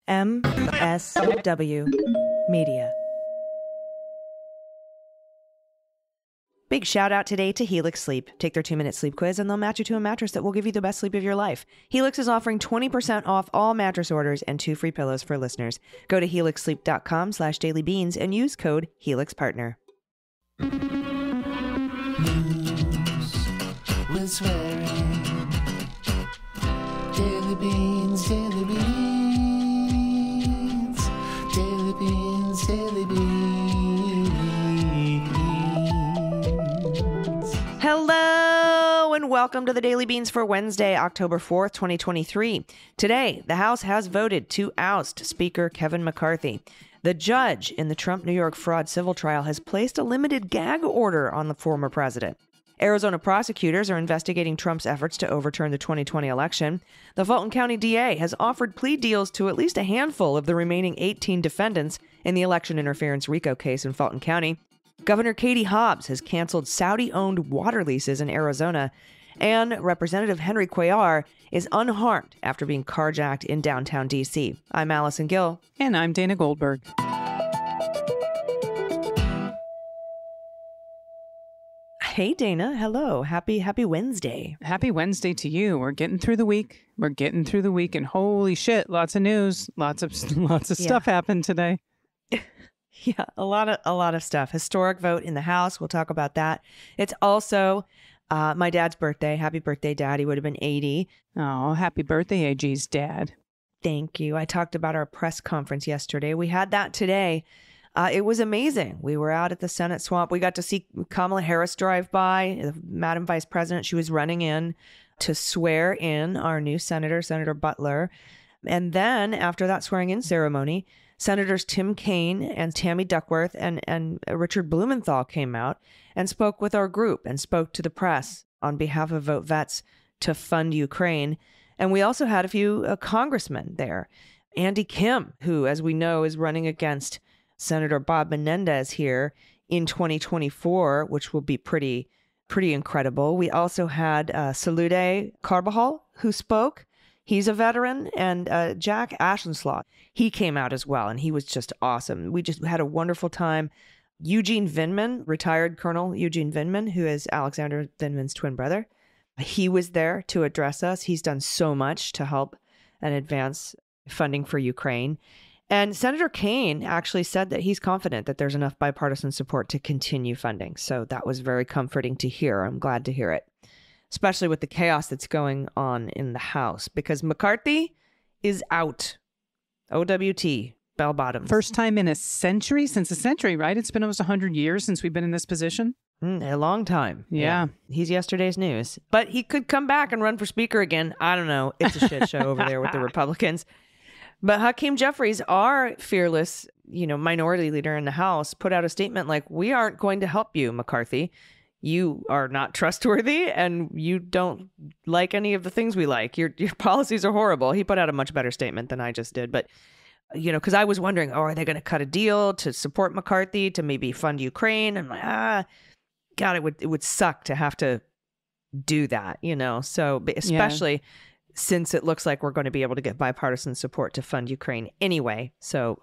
MSW Media. Big shout out today to Helix Sleep. Take their 2-minute sleep quiz and they'll match you to a mattress that will give you the best sleep of your life. Helix is offering 20% off all mattress orders and 2 free pillows for listeners. Go to helixsleep.com/dailybeans and use code HelixPartner. News with swearing. Daily beans, daily beans. Daily beans, daily beans. Hello and welcome to the Daily Beans for Wednesday, October 4th, 2023. Today, the House has voted to oust Speaker Kevin McCarthy. The judge in the Trump New York fraud civil trial has placed a limited gag order on the former president. Arizona prosecutors are investigating Trump's efforts to overturn the 2020 election. The Fulton County DA has offered plea deals to at least a handful of the remaining 18 defendants in the election interference RICO case in Fulton County. Governor Katie Hobbs has canceled Saudi-owned water leases in Arizona, and Representative Henry Cuellar is unharmed after being carjacked in downtown D.C. I'm Allison Gill. And I'm Dana Goldberg. Hey, Dana. Hello. Happy Wednesday. Happy Wednesday to you. We're getting through the week. And holy shit, lots of news. Lots of stuff happened today. Yeah, a lot of stuff. Historic vote in the House. We'll talk about that. It's also my dad's birthday. Happy birthday, Dad. He would have been 80. Oh, happy birthday, AG's dad. Thank you. I talked about our press conference yesterday. We had that today. It was amazing. We were out at the Senate swamp. We got to see Kamala Harris drive by, Madam Vice President. She was running in to swear in our new senator, Senator Butler. And then after that swearing in ceremony, Senators Tim Kaine and Tammy Duckworth and Richard Blumenthal came out and spoke with our group and spoke to the press on behalf of Vote Vets to fund Ukraine. And we also had a few congressmen there. Andy Kim, who, as we know, is running against Senator Bob Menendez here in 2024, which will be pretty incredible. We also had Salude Carbajal, who spoke. He's a veteran, and Jack Ashenslaw, he came out as well, and he was just awesome. We just had a wonderful time. Eugene Vindman, retired Colonel Eugene Vindman, who is Alexander Vindman's twin brother, he was there to address us. He's done so much to help and advance funding for Ukraine. And Senator Kaine actually said that he's confident that there's enough bipartisan support to continue funding. So that was very comforting to hear. I'm glad to hear it, especially with the chaos that's going on in the House, because McCarthy is out. OWT, bell bottoms. First time in since a century, right? It's been almost 100 years since we've been in this position. A long time. Yeah. He's yesterday's news. But he could come back and run for speaker again. I don't know. It's a shit show over there with the Republicans. But Hakeem Jeffries, our fearless, minority leader in the House, put out a statement like, we aren't going to help you, McCarthy. You are not trustworthy and you don't like any of the things we like. Your policies are horrible. He put out a much better statement than I just did. But, because I was wondering, are they going to cut a deal to support McCarthy to maybe fund Ukraine? I'm like, God, it would suck to have to do that, So especially since it looks like we're going to be able to get bipartisan support to fund Ukraine anyway. So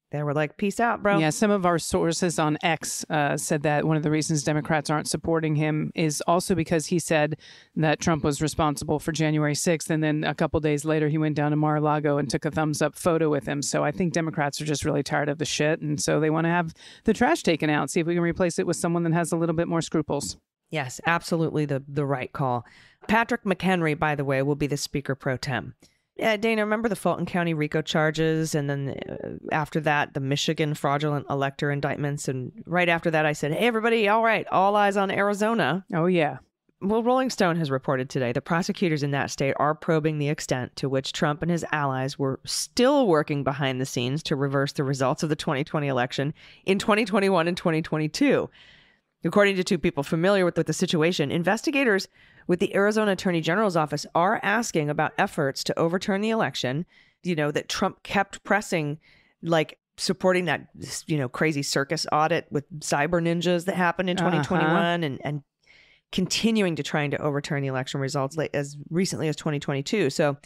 they were like, peace out, bro. Yeah, some of our sources on X said that one of the reasons Democrats aren't supporting him is also because he said that Trump was responsible for January 6th. And then a couple days later, he went down to Mar-a-Lago and took a thumbs up photo with him. So I think Democrats are just really tired of the shit. And so they want to have the trash taken out, see if we can replace it with someone that has a little bit more scruples. Yes, absolutely the right call. Patrick McHenry, by the way, will be the Speaker pro tem. Dana, remember the Fulton County RICO charges? And then after that, the Michigan fraudulent elector indictments. And right after that, I said, hey, everybody, all right, all eyes on Arizona. Oh, yeah. Well, Rolling Stone has reported today the prosecutors in that state are probing the extent to which Trump and his allies were still working behind the scenes to reverse the results of the 2020 election in 2021 and 2022. According to 2 people familiar with the situation, investigators with the Arizona Attorney General's office are asking about efforts to overturn the election, that Trump kept pressing, like supporting that, crazy circus audit with cyber ninjas that happened in 2021 and continuing to trying to overturn the election results as recently as 2022. So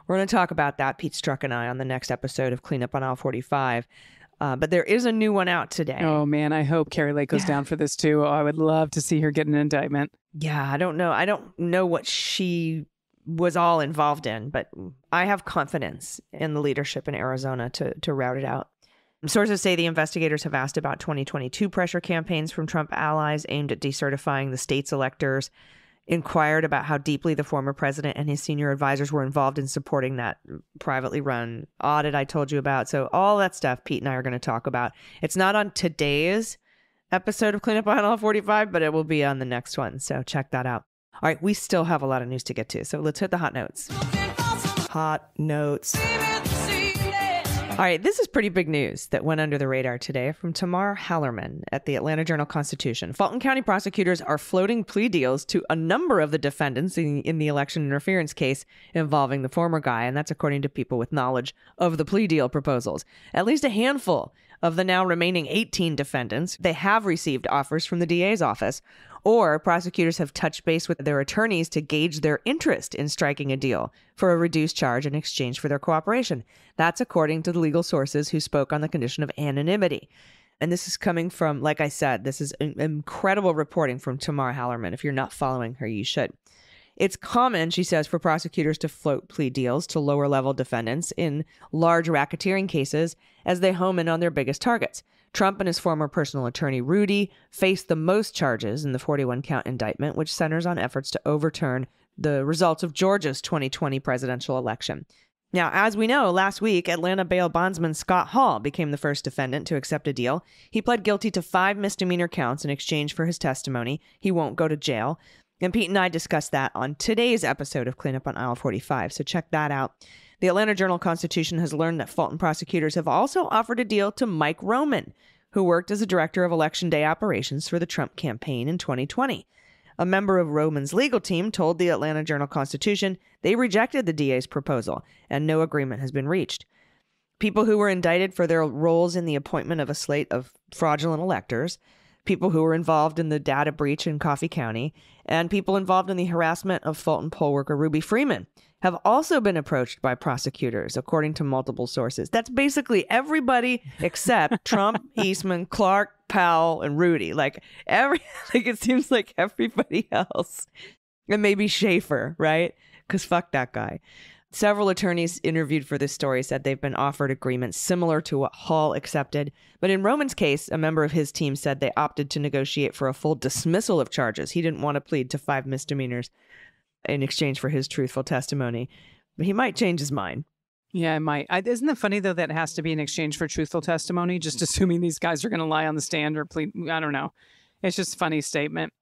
we're going to talk about that, Pete Strzok and I, on the next episode of Cleanup on Aisle 45. But there is a new one out today. Oh, man, I hope Carrie Lake goes down for this, too. Oh, I would love to see her get an indictment. Yeah, I don't know. I don't know what she was all involved in, but I have confidence in the leadership in Arizona to rout it out. Sources say the investigators have asked about 2022 pressure campaigns from Trump allies aimed at decertifying the state's electors, inquired about how deeply the former president and his senior advisors were involved in supporting that privately run audit I told you about. So all that stuff Pete and I are going to talk about. It's not on today's episode of Cleanup on Aisle 45, but it will be on the next one. So check that out. All right, we still have a lot of news to get to, so let's hit the hot notes. Hot notes. All right, this is pretty big news that went under the radar today from Tamar Hallerman at the Atlanta Journal-Constitution. Fulton County prosecutors are floating plea deals to a number of the defendants in the election interference case involving the former guy, and that's according to people with knowledge of the plea deal proposals. At least a handful of the now remaining 18 defendants, they have received offers from the DA's office, or prosecutors have touched base with their attorneys to gauge their interest in striking a deal for a reduced charge in exchange for their cooperation. That's according to the legal sources who spoke on the condition of anonymity. And this is coming from, like I said, this is incredible reporting from Tamar Hallerman. If you're not following her, you should. It's common, she says, for prosecutors to float plea deals to lower-level defendants in large racketeering cases as they home in on their biggest targets. Trump and his former personal attorney, Rudy, faced the most charges in the 41-count indictment, which centers on efforts to overturn the results of Georgia's 2020 presidential election. Now, as we know, last week, Atlanta bail bondsman Scott Hall became the first defendant to accept a deal. He pled guilty to 5 misdemeanor counts in exchange for his testimony. He won't go to jail. And Pete and I discussed that on today's episode of Cleanup on Aisle 45, so check that out. The Atlanta Journal-Constitution has learned that Fulton prosecutors have also offered a deal to Mike Roman, who worked as a director of Election Day operations for the Trump campaign in 2020. A member of Roman's legal team told the Atlanta Journal-Constitution they rejected the DA's proposal, and no agreement has been reached. People who were indicted for their roles in the appointment of a slate of fraudulent electors, people who were involved in the data breach in Coffee County, and people involved in the harassment of Fulton poll worker Ruby Freeman have also been approached by prosecutors, according to multiple sources. That's basically everybody except Trump, Eastman, Clark, Powell, and Rudy. It seems like everybody else. And maybe Schaefer, right? Because fuck that guy. Several attorneys interviewed for this story said they've been offered agreements similar to what Hall accepted. But in Roman's case, a member of his team said they opted to negotiate for a full dismissal of charges. He didn't want to plead to 5 misdemeanors in exchange for his truthful testimony. But he might change his mind. Yeah, it might. Isn't it funny, though, that it has to be in exchange for truthful testimony, just assuming these guys are going to lie on the stand or plead? I don't know. It's just a funny statement.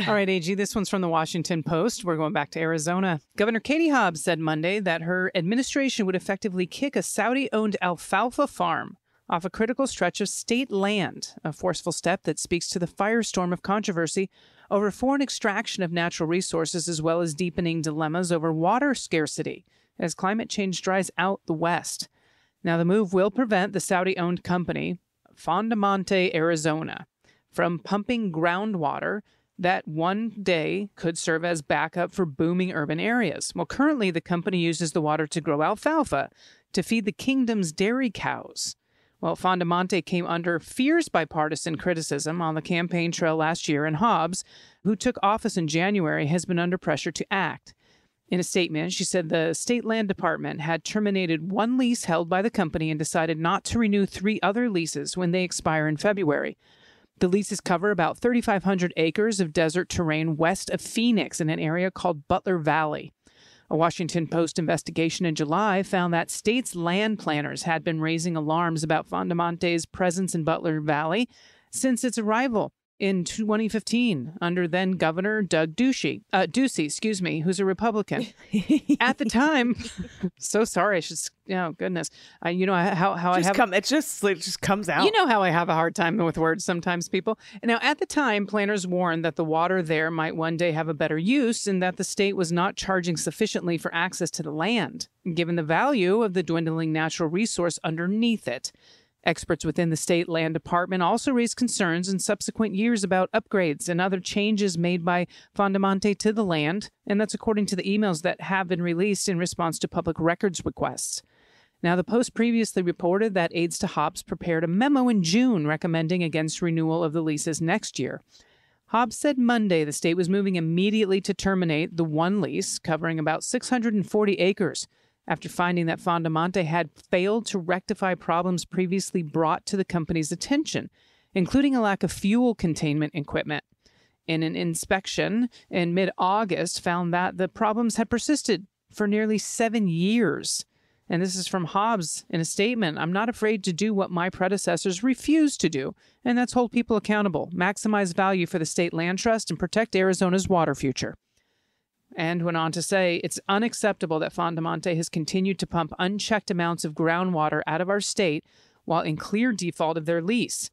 All right, AG, this one's from the Washington Post. We're going back to Arizona. Governor Katie Hobbs said Monday that her administration would effectively kick a Saudi-owned alfalfa farm off a critical stretch of state land, a forceful step that speaks to the firestorm of controversy over foreign extraction of natural resources, as well as deepening dilemmas over water scarcity as climate change dries out the West. Now, the move will prevent the Saudi-owned company, Fondamonte Arizona, from pumping groundwater that one day could serve as backup for booming urban areas. Well, currently, the company uses the water to grow alfalfa to feed the kingdom's dairy cows. Well, Fondamonte came under fierce bipartisan criticism on the campaign trail last year, and Hobbs, who took office in January, has been under pressure to act. In a statement, she said the state land department had terminated 1 lease held by the company and decided not to renew 3 other leases when they expire in February. The leases cover about 3,500 acres of desert terrain west of Phoenix in an area called Butler Valley. A Washington Post investigation in July found that state's land planners had been raising alarms about Fondamonte's presence in Butler Valley since its arrival in 2015 under then Governor Doug Ducey, who's a Republican. At the time, so sorry, I should, oh goodness, you know how I have it just comes out. You know how I have a hard time with words sometimes, people. Now, at the time, planners warned that the water there might one day have a better use and that the state was not charging sufficiently for access to the land, given the value of the dwindling natural resource underneath it. Experts within the state land department also raised concerns in subsequent years about upgrades and other changes made by Fondamonte to the land, and that's according to the emails that have been released in response to public records requests. Now, the Post previously reported that aides to Hobbs prepared a memo in June recommending against renewal of the leases next year. Hobbs said Monday the state was moving immediately to terminate the one lease covering about 640 acres after finding that Fondamonte had failed to rectify problems previously brought to the company's attention, including a lack of fuel containment equipment. In an inspection in mid-August, found that the problems had persisted for nearly 7 years. And this is from Hobbs in a statement. "I'm not afraid to do what my predecessors refused to do, and that's hold people accountable, maximize value for the state land trust, and protect Arizona's water future." And went on to say, "It's unacceptable that Fondamonte has continued to pump unchecked amounts of groundwater out of our state while in clear default of their lease.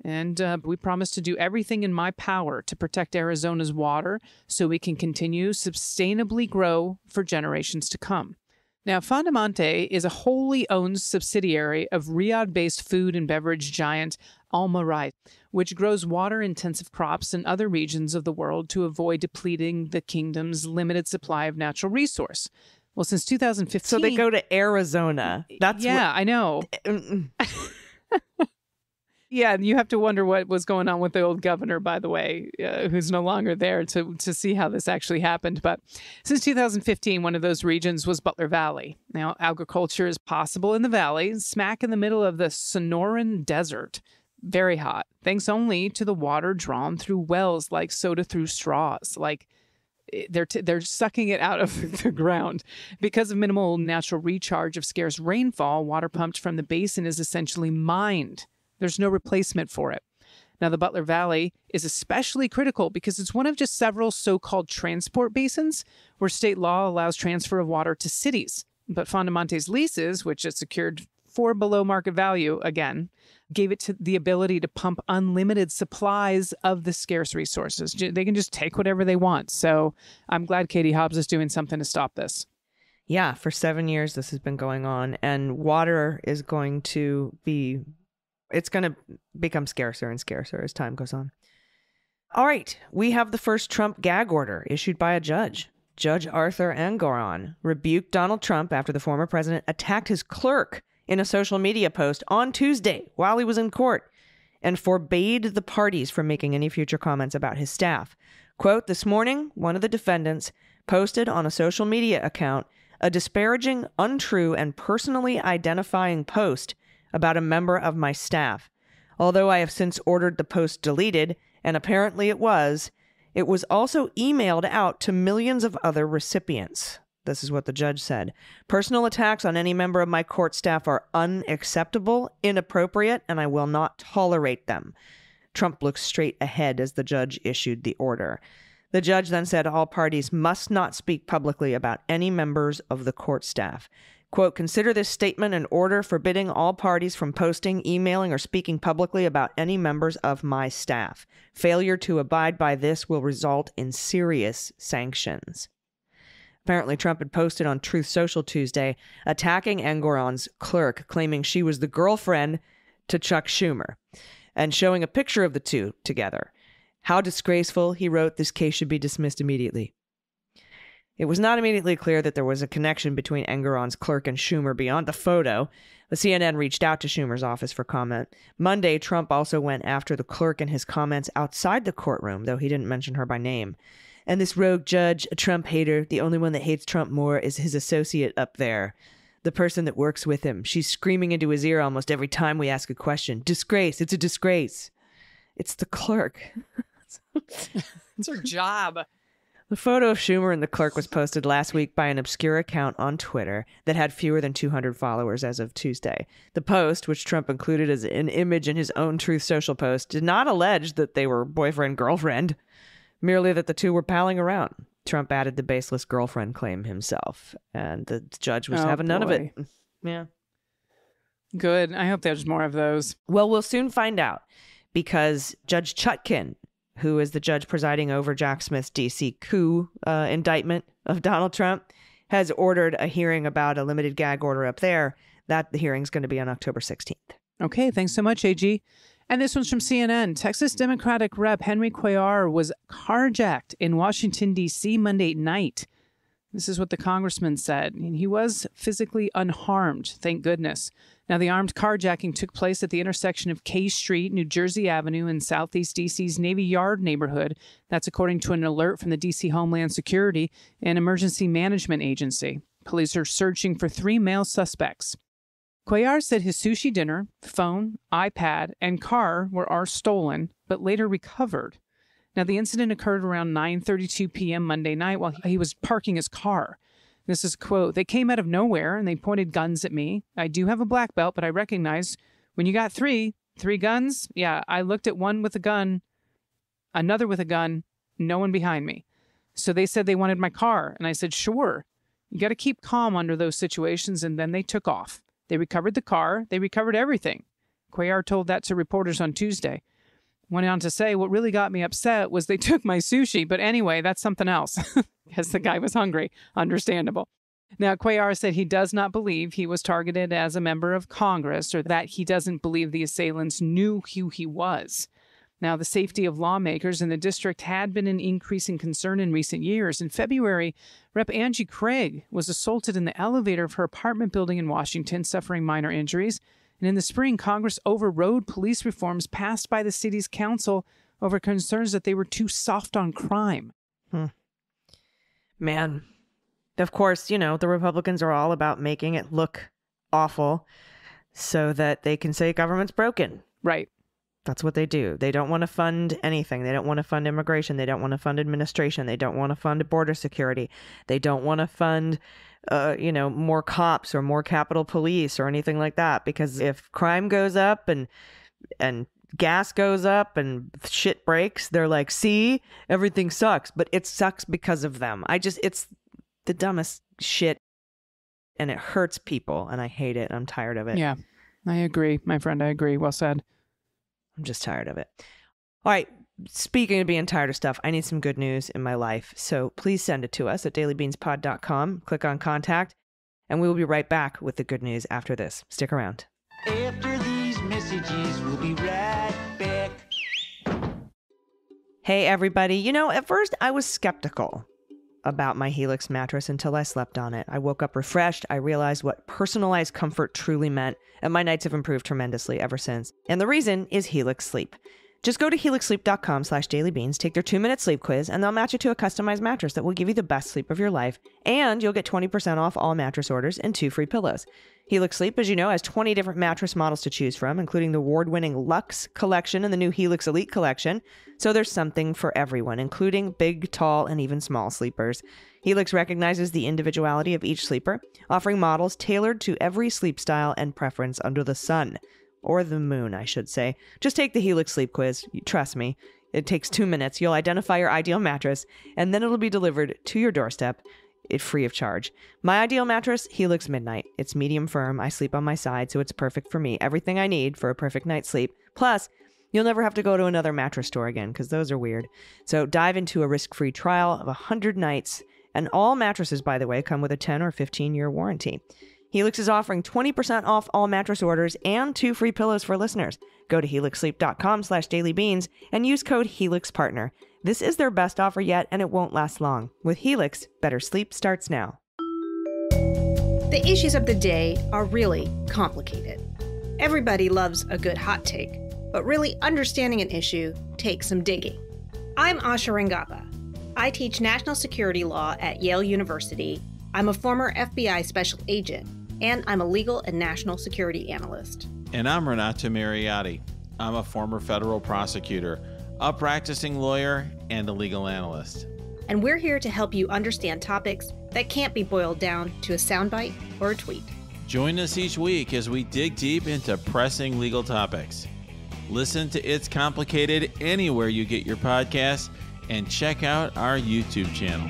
And we promise to do everything in my power to protect Arizona's water so we can continue sustainably grow for generations to come." Now, Fondamonte is a wholly owned subsidiary of Riyadh-based food and beverage giant Almarai, which grows water-intensive crops in other regions of the world to avoid depleting the kingdom's limited supply of natural resource. Well, since 2015... So they go to Arizona. I know. Yeah, you have to wonder what was going on with the old governor, by the way, who's no longer there to see how this actually happened. But since 2015, one of those regions was Butler Valley. Now, agriculture is possible in the valley, smack in the middle of the Sonoran Desert. Very hot, thanks only to the water drawn through wells like soda through straws. Like they're sucking it out of the ground. Because of minimal natural recharge of scarce rainfall, water pumped from the basin is essentially mined. There's no replacement for it. Now, the Butler Valley is especially critical because it's one of just several so-called transport basins where state law allows transfer of water to cities. But Fondamonte's leases, which it secured for below market value, again, gave it to the ability to pump unlimited supplies of the scarce resources. They can just take whatever they want. So I'm glad Katie Hobbs is doing something to stop this. Yeah, for 7 years this has been going on, and water is going to be... It's going to become scarcer and scarcer as time goes on. All right, we have the first Trump gag order issued by a judge. Judge Arthur Engoron rebuked Donald Trump after the former president attacked his clerk in a social media post on Tuesday while he was in court and forbade the parties from making any future comments about his staff. Quote, "This morning, one of the defendants posted on a social media account a disparaging, untrue, and personally identifying post about a member of my staff. Although I have since ordered the post deleted, and apparently it was also emailed out to millions of other recipients." This is what the judge said. "Personal attacks on any member of my court staff are unacceptable, inappropriate, and I will not tolerate them." Trump looked straight ahead as the judge issued the order. The judge then said all parties must not speak publicly about any members of the court staff. Quote, "Consider this statement an order forbidding all parties from posting, emailing, or speaking publicly about any members of my staff. Failure to abide by this will result in serious sanctions." Apparently, Trump had posted on Truth Social Tuesday attacking Engoron's clerk, claiming she was the girlfriend to Chuck Schumer, and showing a picture of the two together. "How disgraceful," he wrote, "this case should be dismissed immediately." It was not immediately clear that there was a connection between Engoron's clerk and Schumer beyond the photo. The CNN reached out to Schumer's office for comment. Monday, Trump also went after the clerk in his comments outside the courtroom, though he didn't mention her by name. "And this rogue judge, a Trump hater, the only one that hates Trump more is his associate up there, the person that works with him. She's screaming into his ear almost every time we ask a question. Disgrace, it's a disgrace." It's the clerk. It's her job. The photo of Schumer and the clerk was posted last week by an obscure account on Twitter that had fewer than 200 followers as of Tuesday. The post, which Trump included as an image in his own Truth Social post, did not allege that they were boyfriend-girlfriend, merely that the two were palling around. Trump added the baseless girlfriend claim himself, and the judge was having none of it. Yeah. Good. I hope there's more of those. Well, we'll soon find out, because Judge Chutkin, who is the judge presiding over Jack Smith's D.C. coup indictment of Donald Trump, has ordered a hearing about a limited gag order up there. That the hearing's going to be on October 16th. Okay, thanks so much, AG. And this one's from CNN. Texas Democratic Rep. Henry Cuellar was carjacked in Washington, D.C. Monday night. This is what the congressman said. And he was physically unharmed, thank goodness. Now, the armed carjacking took place at the intersection of K Street, New Jersey Avenue, in Southeast D.C.'s Navy Yard neighborhood. That's according to an alert from the D.C. Homeland Security and Emergency Management Agency. Police are searching for 3 male suspects. Cuellar said his sushi dinner, phone, iPad, and car are stolen, but later recovered. Now, the incident occurred around 9:32 p.m. Monday night while he was parking his car. This is a quote. "They came out of nowhere and they pointed guns at me. I do have a black belt, but I recognize when you got three guns, yeah, I looked at one with a gun, another with a gun, no one behind me. So they said they wanted my car, and I said, sure. You got to keep calm under those situations," and then they took off. They recovered the car. They recovered everything. Cuellar told that to reporters on Tuesday. Went on to say, "What really got me upset was they took my sushi. But anyway, that's something else." Because the guy was hungry. Understandable. Now, Cuellar said he does not believe he was targeted as a member of Congress, or that he doesn't believe the assailants knew who he was. Now, the safety of lawmakers in the district had been an increasing concern in recent years. In February, Rep. Angie Craig was assaulted in the elevator of her apartment building in Washington, suffering minor injuries. And in the spring, Congress overrode police reforms passed by the city's council over concerns that they were too soft on crime. Man, of course, the Republicans are all about making it look awful so that they can say government's broken. Right. That's what they do. They don't want to fund anything. They don't want to fund immigration. They don't want to fund administration. They don't want to fund border security. They don't want to fund, more cops or more Capitol Police or anything like that. Because if crime goes up and gas goes up and shit breaks, they're like, see, everything sucks. But it sucks because of them. It's the dumbest shit. And it hurts people. And I hate it. I'm tired of it. Yeah, I agree, my friend. I agree. Well said. I'm just tired of it. All right. Speaking of being tired of stuff, I need some good news in my life. So please send it to us at dailybeanspod.com. Click on contact, and we will be right back with the good news after this. Stick around. After these messages, we'll be right back. Hey, everybody. At first I was skeptical about my Helix mattress until I slept on it. I woke up refreshed. I realized what personalized comfort truly meant, and my nights have improved tremendously ever since. And the reason is Helix Sleep. Just go to helixsleep.com/dailybeans, take their 2-minute sleep quiz, and they'll match it to a customized mattress that will give you the best sleep of your life. And you'll get 20% off all mattress orders and 2 free pillows. Helix Sleep, as you know, has 20 different mattress models to choose from, including the award-winning Luxe Collection and the new Helix Elite Collection. So there's something for everyone, including big, tall, and even small sleepers. Helix recognizes the individuality of each sleeper, offering models tailored to every sleep style and preference under the sun. Or the moon, I should say. Just take the Helix Sleep Quiz. Trust me. It takes 2 minutes. You'll identify your ideal mattress, and then it'll be delivered to your doorstep. It's free of charge. My ideal mattress, Helix Midnight. It's medium firm. I sleep on my side, so it's perfect for me. Everything I need for a perfect night's sleep. Plus, you'll never have to go to another mattress store again, because those are weird. So dive into a risk-free trial of 100 nights. And all mattresses, by the way, come with a 10 or 15-year warranty. Helix is offering 20% off all mattress orders and 2 free pillows for listeners. Go to helixsleep.com/dailybeans and use code HELIXPARTNER. This is their best offer yet, and it won't last long. With Helix, better sleep starts now. The issues of the day are really complicated. Everybody loves a good hot take, but really understanding an issue takes some digging. I'm Asha Rangappa. I teach national security law at Yale University. I'm a former FBI special agent, and I'm a legal and national security analyst. And I'm Renato Mariotti. I'm a former federal prosecutor, a practicing lawyer, and a legal analyst. And we're here to help you understand topics that can't be boiled down to a soundbite or a tweet. Join us each week as we dig deep into pressing legal topics. Listen to It's Complicated anywhere you get your podcasts, and check out our YouTube channel.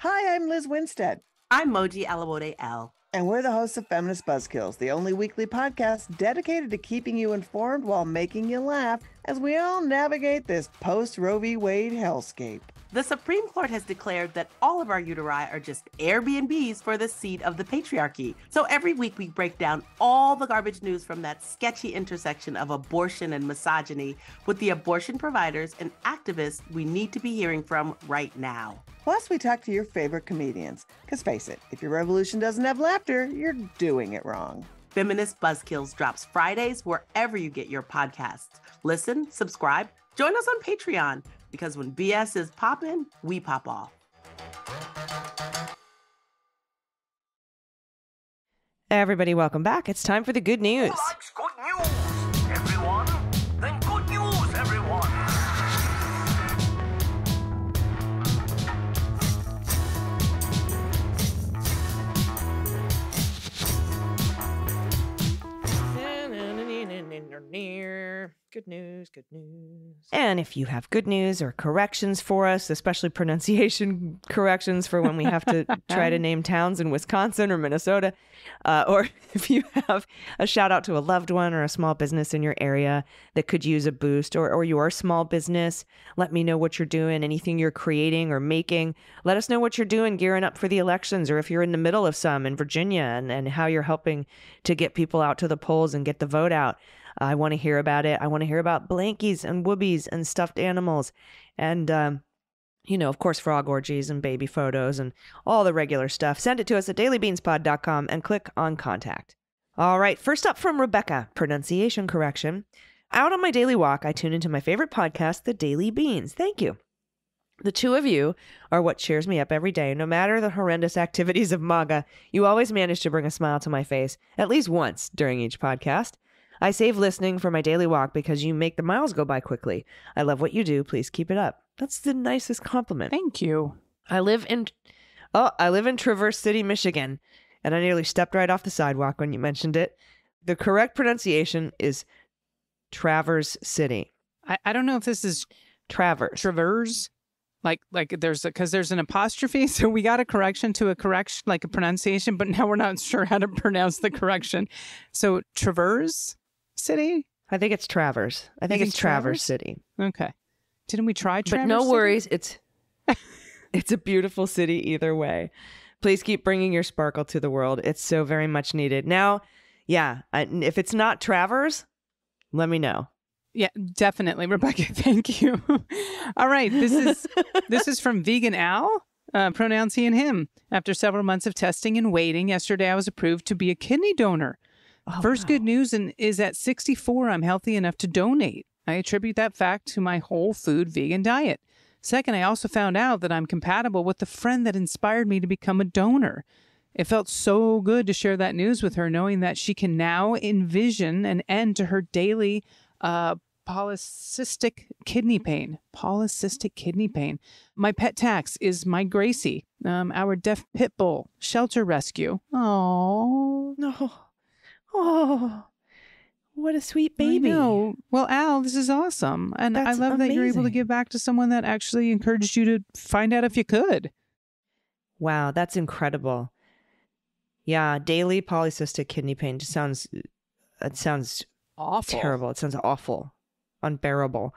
Hi, I'm Liz Winstead. I'm Moji Alawode L. And we're the hosts of Feminist Buzzkills, the only weekly podcast dedicated to keeping you informed while making you laugh as we all navigate this post-Roe v. Wade hellscape. The Supreme Court has declared that all of our uteri are just Airbnbs for the seat of the patriarchy. So every week we break down all the garbage news from that sketchy intersection of abortion and misogyny with the abortion providers and activists we need to be hearing from right now. Plus, we talk to your favorite comedians. Because face it, if your revolution doesn't have laughter, you're doing it wrong. Feminist Buzzkills drops Fridays wherever you get your podcasts. Listen, subscribe, join us on Patreon, because when BS is popping, we pop off. Everybody, welcome back. It's time for the good news. Who likes good news, everyone? Then good news, everyone. Good news, good news. And if you have good news or corrections for us, especially pronunciation corrections for when we have to try to name towns in Wisconsin or Minnesota, or if you have a shout out to a loved one or a small business in your area that could use a boost, or your small business, let me know what you're doing, anything you're creating or making. Let us know what you're doing gearing up for the elections, or if you're in the middle of some in Virginia and how you're helping to get people out to the polls and get the vote out. I want to hear about it. I want to hear about blankies and whoobies and stuffed animals and, of course, frog orgies and baby photos and all the regular stuff. Send it to us at dailybeanspod.com and click on contact. All right. First up from Rebecca, pronunciation correction. Out on my daily walk, I tune into my favorite podcast, The Daily Beans. Thank you. The two of you are what cheers me up every day. No matter the horrendous activities of MAGA, you always manage to bring a smile to my face, at least once during each podcast. I save listening for my daily walk because you make the miles go by quickly. I love what you do. Please keep it up. That's the nicest compliment. Thank you. I live in Traverse City, Michigan, and I nearly stepped right off the sidewalk when you mentioned it. The correct pronunciation is Traverse City. I don't know if this is Traverse. Like there's an apostrophe, so we got a correction to a correction, like a pronunciation, but now we're not sure how to pronounce the correction. So Traverse City? I think it's Traverse. I think it's Traverse City. Okay. Didn't we try Traverse But no City? worries. It's a beautiful city either way. Please keep bringing your sparkle to the world. It's so very much needed. Now, if it's not Traverse, let me know. Yeah, definitely, Rebecca. Thank you. All right, this is from Vegan Al, pronouns he and him. After several months of testing and waiting, yesterday I was approved to be a kidney donor. First good news is at 64, I'm healthy enough to donate. I attribute that fact to my whole food vegan diet. Second, I also found out that I'm compatible with the friend that inspired me to become a donor. It felt so good to share that news with her, knowing that she can now envision an end to her daily polycystic kidney pain. My pet tax is my Gracie, our deaf pit bull shelter rescue. Oh no. Oh, what a sweet baby. I know. Well, Al, this is awesome. And I love that you're able to give back to someone that actually encouraged you to find out if you could. Wow, that's incredible. Yeah, daily polycystic kidney pain just sounds awful. Terrible. It sounds awful. Unbearable.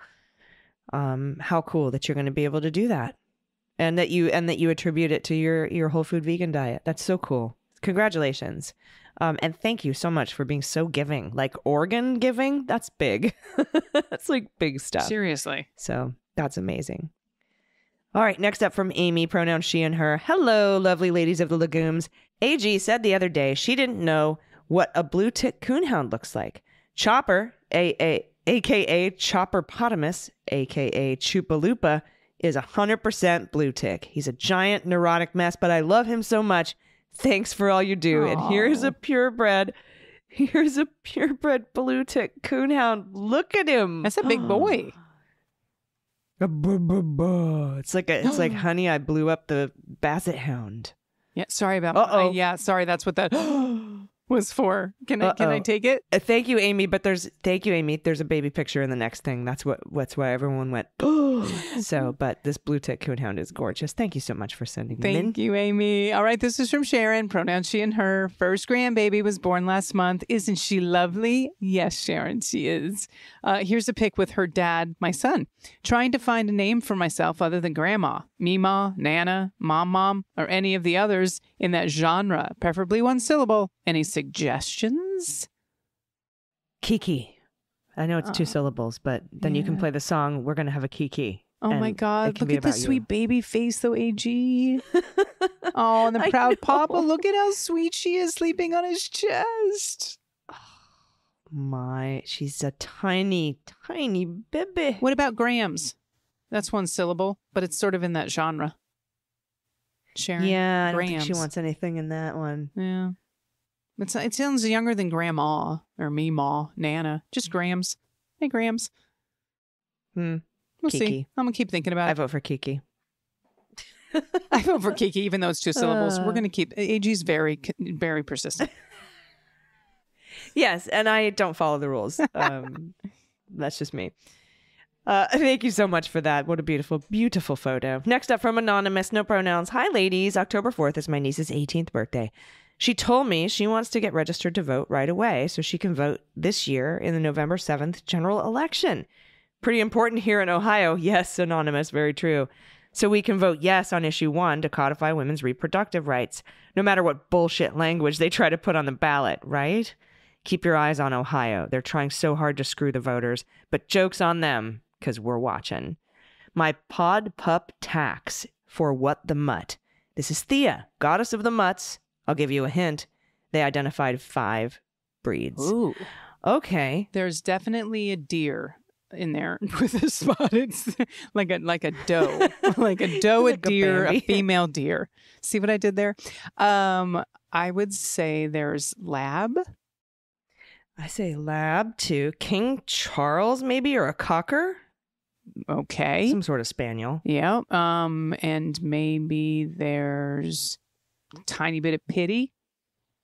How cool that you're going to be able to do that. And that you attribute it to your whole food vegan diet. That's so cool. Congratulations. And thank you so much for being so giving. Like organ giving, that's big. That's like big stuff. Seriously. So that's amazing. All right, next up from Amy, pronouns she and her. Hello, lovely ladies of the legumes. AG said the other day she didn't know what a blue tick coonhound looks like. Chopper, a.k.a. Chopperpotamus, a.k.a. Chupalupa, is 100% blue tick. He's a giant neurotic mess, but I love him so much. Thanks for all you do. Aww. And here's a purebred blue tick coonhound. Look at him. That's a big boy. It's like honey, I blew up the basset hound. Yeah, sorry about yeah, sorry, that's what that was for. Can I take it? Thank you, Amy. There's a baby picture in the next thing. That's why everyone went, oh. So, but this blue tick coonhound is gorgeous. Thank you so much for sending them in. Thank you, Amy. All right, this is from Sharon. Pronouns she and her. First grandbaby was born last month. Isn't she lovely? Yes, Sharon, she is. Here's a pic with her dad, my son. Trying to find a name for myself other than Grandma, Mima, Nana, Mom, or any of the others in that genre, preferably one syllable. Any suggestions? Kiki. I know it's 2 syllables, but then you can play the song, We're Gonna Have a Kiki. Oh my God, look at the sweet baby face though, AG. Oh, and the proud papa, look at how sweet she is sleeping on his chest. She's a tiny, tiny baby. What about Grams? That's one syllable, but it's sort of in that genre. Sharon? Yeah, I don't think Grams. she wants anything in that one. Yeah. It sounds younger than Grandma or Meemaw, Nana. Just Grams. Hey, Grams. We'll Kiki. see. I'm going to keep thinking about it. I vote for Kiki. I vote for Kiki, even though it's 2 syllables. We're going to keep... AG's very, very persistent. Yes, and I don't follow the rules. That's just me. Thank you so much for that. What a beautiful, beautiful photo. Next up from Anonymous, no pronouns. Hi, ladies. October 4th is my niece's 18th birthday. She told me she wants to get registered to vote right away so she can vote this year in the November 7th general election. Pretty important here in Ohio. Yes, Anonymous, very true. So we can vote yes on issue 1 to codify women's reproductive rights, no matter what bullshit language they try to put on the ballot, right? Keep your eyes on Ohio. They're trying so hard to screw the voters, but joke's on them, because we're watching. My pod pup tax for what the mutt. This is Thea, goddess of the mutts. I'll give you a hint. They identified 5 breeds. Ooh. Okay. There's definitely a deer in there with a spot. It's like a doe. Like a doe, Like a deer, a a female deer. See what I did there? I would say there's lab. I say lab too. King Charles, maybe, or a cocker? Okay. Some sort of spaniel. Yeah. And maybe there's a tiny bit of pity.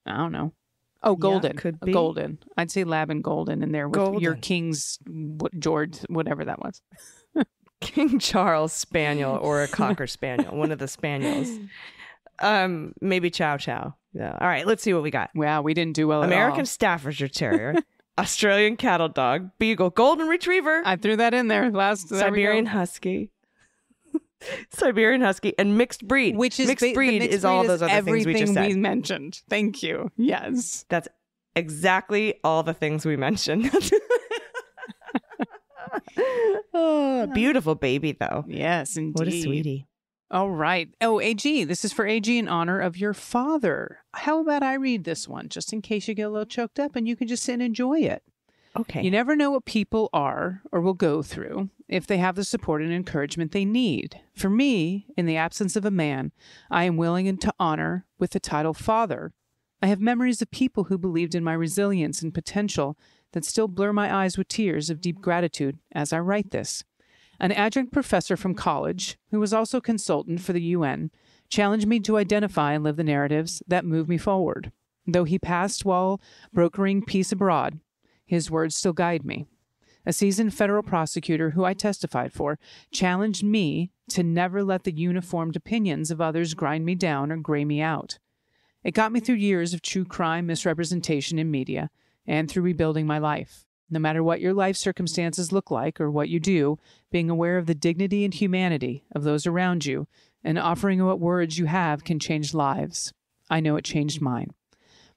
I don't know. Oh, golden. Yeah, could be. Golden. I'd say lab and golden in there with Golden. your King's George, whatever that was. King Charles spaniel or a cocker spaniel. One of the spaniels. Maybe Chow Chow. Yeah. All right, let's see what we got. Wow, we didn't do well at all. American Staffordshire Terrier, Australian Cattle Dog, Beagle, Golden Retriever, I threw that in there last. there we Siberian go. Husky, Siberian Husky, and mixed breed. Which is mixed breed is all those other things we just said. we mentioned. Thank you. Yes. That's exactly all the things we mentioned. Oh, beautiful baby, though. Yes, indeed. What a sweetie. All right. Oh, AG. This is for AG in honor of your father. How about I read this one, just in case you get a little choked up and you can just sit and enjoy it. Okay. You never know what people are or will go through if they have the support and encouragement they need. For me, in the absence of a man, I am willing to honor with the title father. I have memories of people who believed in my resilience and potential that still blur my eyes with tears of deep gratitude as I write this. An adjunct professor from college, who was also consultant for the UN, challenged me to identify and live the narratives that move me forward. Though he passed while brokering peace abroad, his words still guide me. A seasoned federal prosecutor who I testified for challenged me to never let the uniformed opinions of others grind me down or gray me out. It got me through years of true crime misrepresentation in media and through rebuilding my life. No matter what your life circumstances look like or what you do, being aware of the dignity and humanity of those around you and offering what words you have can change lives. I know it changed mine.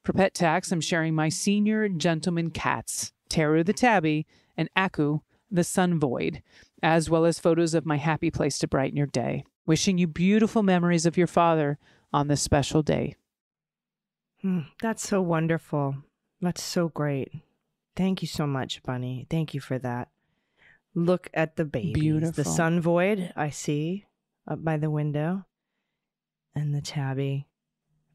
For pet tax, I'm sharing my senior gentleman cats, Teru the tabby and Aku the sun void, as well as photos of my happy place to brighten your day. Wishing you beautiful memories of your father on this special day. That's so wonderful. That's so great. Thank you so much, Bunny. Thank you for that. Look at the babies. Beautiful. The sun void, I see, up by the window. And the tabby.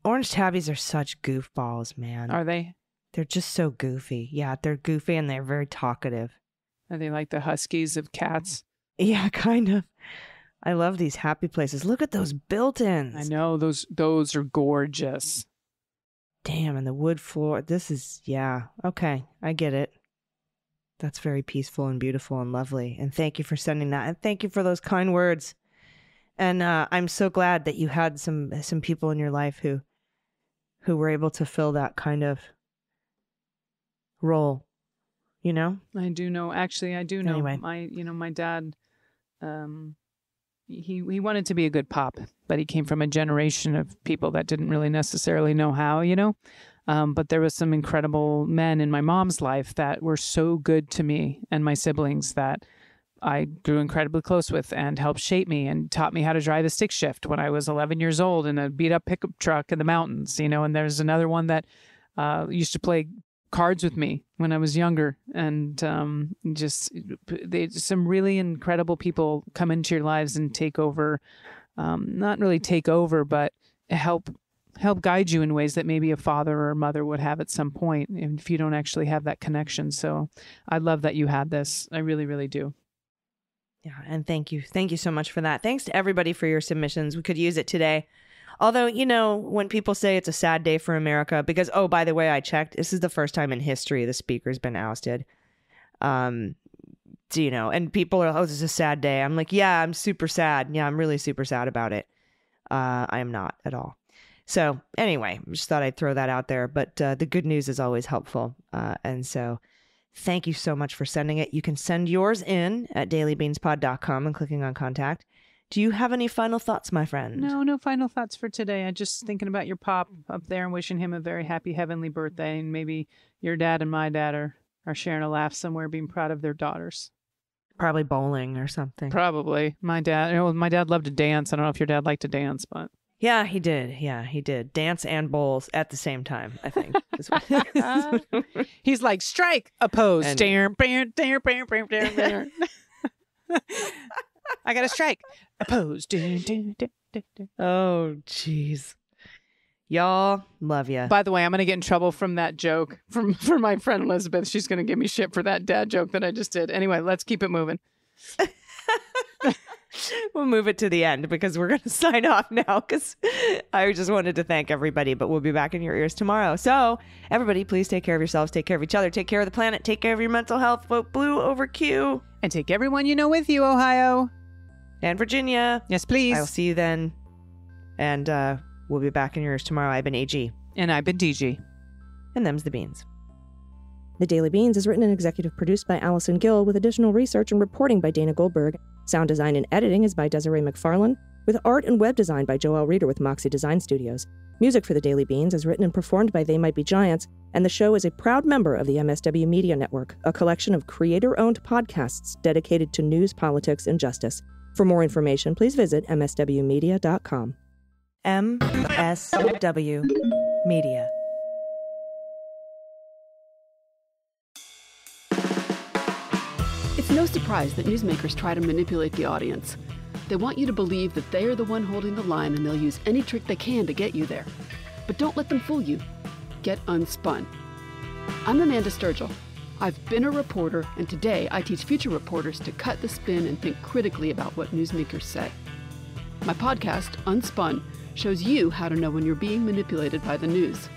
Orange tabbies are such goofballs, man. Are they? They're just so goofy. Yeah, they're goofy and they're very talkative. Are they like the huskies of cats? Yeah, kind of. I love these happy places. Look at those built-ins. I know, those are gorgeous. Damn, and the wood floor. This is, yeah. Okay, I get it. That's very peaceful and beautiful and lovely. And thank you for sending that. And thank you for those kind words. And I'm so glad that you had some people in your life who were able to fill that kind of role. You know? I do know. Actually, I do know. Anyway. My dad, he wanted to be a good pop, but he came from a generation of people that didn't really necessarily know how, but there was some incredible men in my mom's life that were so good to me and my siblings that I grew incredibly close with and helped shape me and taught me how to drive a stick shift when I was 11 years old in a beat up pickup truck in the mountains, and there's another one that used to play cards with me when I was younger, and some really incredible people come into your lives and take over, not really take over, but help guide you in ways that maybe a father or a mother would have at some point if you don't actually have that connection. So I love that you had this. I really, really do. Yeah, and thank you so much for that. Thanks to everybody for your submissions. We could use it today. Although, when people say it's a sad day for America, because, oh, by the way, I checked, this is the first time in history the speaker's been ousted. And people are, this is a sad day. I'm like, yeah, I'm super sad. Yeah, I'm really super sad about it. I am not at all. So anyway, just thought I'd throw that out there. But the good news is always helpful. And so thank you so much for sending it. You can send yours in at dailybeanspod.com and clicking on contact. Do you have any final thoughts, my friend? No final thoughts for today. I'm just thinking about your pop up there and wishing him a very happy heavenly birthday. And maybe your dad and my dad are sharing a laugh somewhere, being proud of their daughters. Probably bowling or something. Probably. My dad loved to dance. I don't know if your dad liked to dance, but... Yeah, he did. Dance and bowls at the same time, I think. He's like, strike, oppose. I got to strike. Opposed. Oh, jeez. Y'all, love ya. By the way, I'm going to get in trouble from that joke for my friend Elizabeth. She's going to give me shit for that dad joke that I just did. Anyway, let's keep it moving. We'll move it to the end because we're going to sign off now because I just wanted to thank everybody, but we'll be back in your ears tomorrow. So everybody, please take care of yourselves, take care of each other, take care of the planet, take care of your mental health, vote blue over Q. And take everyone you know with you, Ohio. And Virginia. Yes, please. I'll see you then. And we'll be back in your ears tomorrow. I've been AG. And I've been DG. And them's the beans. The Daily Beans is written and executive produced by Allison Gill with additional research and reporting by Dana Goldberg. Sound design and editing is by Desiree McFarlane, with art and web design by Joelle Reeder with Moxie Design Studios. Music for The Daily Beans is written and performed by They Might Be Giants, and the show is a proud member of the MSW Media Network, a collection of creator-owned podcasts dedicated to news, politics, and justice. For more information, please visit mswmedia.com. MSW Media. It's no surprise that newsmakers try to manipulate the audience. They want you to believe that they are the one holding the line and they'll use any trick they can to get you there. But don't let them fool you. Get unspun. I'm Amanda Sturgill. I've been a reporter, and today I teach future reporters to cut the spin and think critically about what newsmakers say. My podcast, Unspun, shows you how to know when you're being manipulated by the news.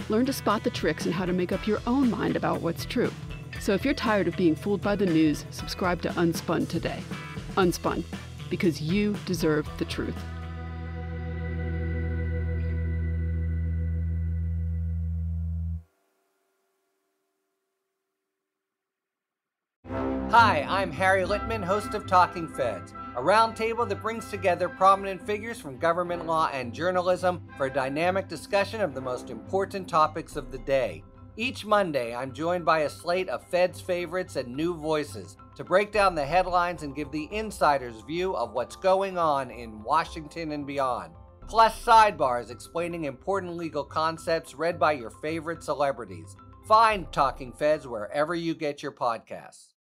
Learn to spot the tricks and how to make up your own mind about what's true. So if you're tired of being fooled by the news, subscribe to Unspun today. Unspun, because you deserve the truth. Hi, I'm Harry Littman, host of Talking Feds, a roundtable that brings together prominent figures from government law and journalism for a dynamic discussion of the most important topics of the day. Each Monday, I'm joined by a slate of Feds favorites and new voices to break down the headlines and give the insider's view of what's going on in Washington and beyond. Plus sidebars explaining important legal concepts read by your favorite celebrities. Find Talking Feds wherever you get your podcasts.